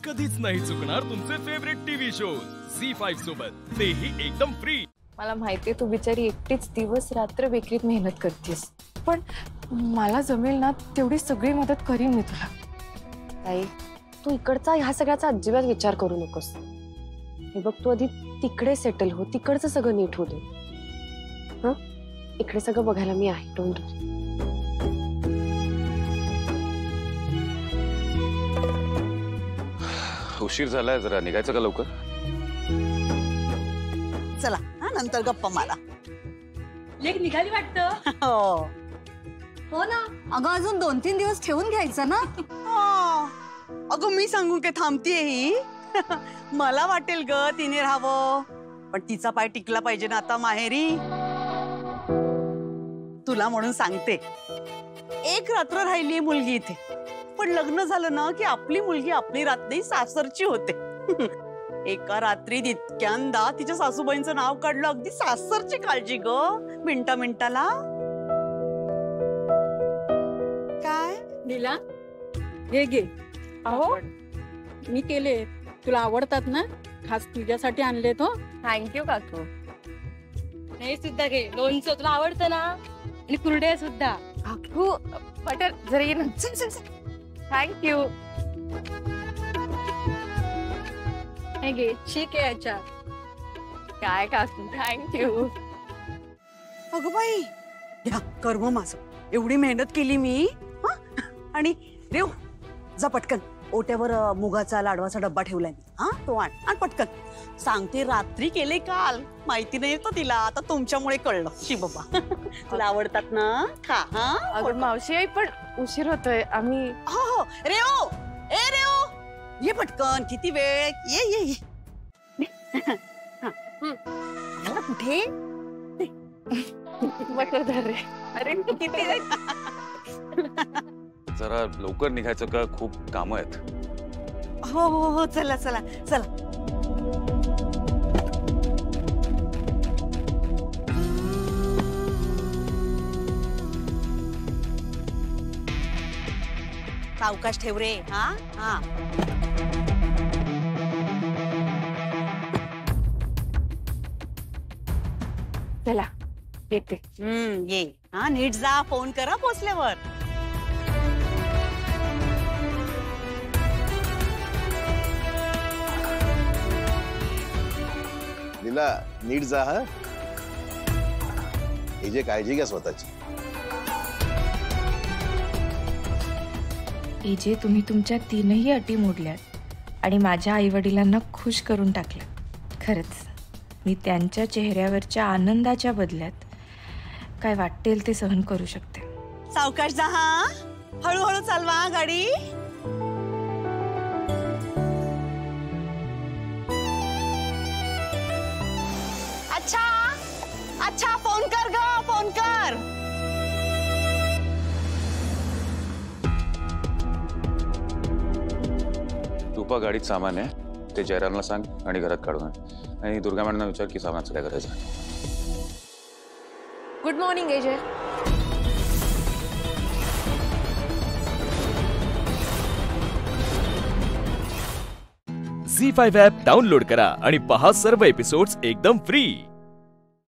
कधीच नाही चुकणार तुमचे फेवरेट टीव्ही शोज झी5 सोबत, तेही एकदम फ्री। मला माहितीये तू बिचारी एकटीच दिवस रात्र बेकरीत मेहनत करतेस, पण मला जमेल ना तेवढी सगळी मदत करीन मी तुला। ताई, तू इकडचा ह्या सगळ्याचा अजिबात विचार करू नकोस। हे बघ, तू आधी तिकडे सेटल हो, तिकडचं सगळं नीट होऊ दे। हं, इकडे सगळं बघायला मी आहे, डोंट वरी। उशीर झालाय, जरा निघायचं का लवकर? चला हा, नंतर गप्पा मारा। लेक निघाली वाटतं। हो ना, अगं अजून 2-3 दिवस ठेवून घ्यायचं ना। अगं मी सांगून काय थांबतीये ही? मला वाटेल ग तिने राहावं, पण तिचा पाय टिकला पाहिजे ना आता माहेरी। तुला म्हणून सांगते, एक रात्र राहिली मुलगी इथे, पण लग्न झालं ना की आपली मुलगी आपली रात नाही सासरची होते। एका रात्रीत इतक्यांदा तिच्या सासूबाईंचं नाव काढलं, अगदी सासरची काळजी ग मिनिटा मिनिटाला। काय नीला, हे घे। अहो मी केले, तुला आवडतात ना, खास तुझ्यासाठी आणले तो। थँक्यू काकू। हे सुद्धा घे, लोणचं तुला आवडतं ना, आणि कुरड्या सुद्धा। काकू बटर जरा ये ना। थँक्यू। हे घे, ठीक आहे याच्यात। काय काकू, थँक्यू। अगं बाई, घ्या कर्म माझं, एवढी मेहनत केली मी। हं? आणि रेव जा पटकन, ओट्यावर मुगाचा लाडवाचा डब्बा ठेवलाय मी। हा, तो आण पटकन। सांगते रात्री केले काल, माहिती नाही तर तिला, आता तुमच्यामुळे कळलं। शी बाबा, तुला आवडतात ना, खा। हा अगं मावशी आई, पण उशीर होतोय, आम्ही। हो रेव, ए रेव, ये पटकन, किती वेळ, ये ये ये। कुठे बटर धर रे। अरे किती जरा लवकर निघायचं का, खूप कामं आहेत। हो हो हो, चला चला चला। सावकाश ठेव रे। हा हा, चला येते। ये। हा, नीट जा, फोन करा पोचल्यावर। नीला, नीट जा हा, हे जे काळजी घ्या स्वतःची। एजे, तुम्ही तुमच्या 3ही अटी मोडल्यात आणि माझ्या आईवडिलांना खुश करून टाकलं। खरंच मी त्यांच्या चेहऱ्यावरच्या आनंदाच्या बदल्यात काय वाटेल ते सहन करू शकते। सावकाश जा हा, हळूहळू चालवा गाडी। अच्छा अच्छा, फोन कर ग, फोन कर। तुपा गाडीत सामान आहे, ते जयरामला सांग आणि घरात काढून आण। आणि दुर्गा मॅडमना विचार की सामानाचं काय करायचं। Good morning AJ. Zee5 app download करा आणि पहा सर्व एपिसोड्स एकदम फ्री।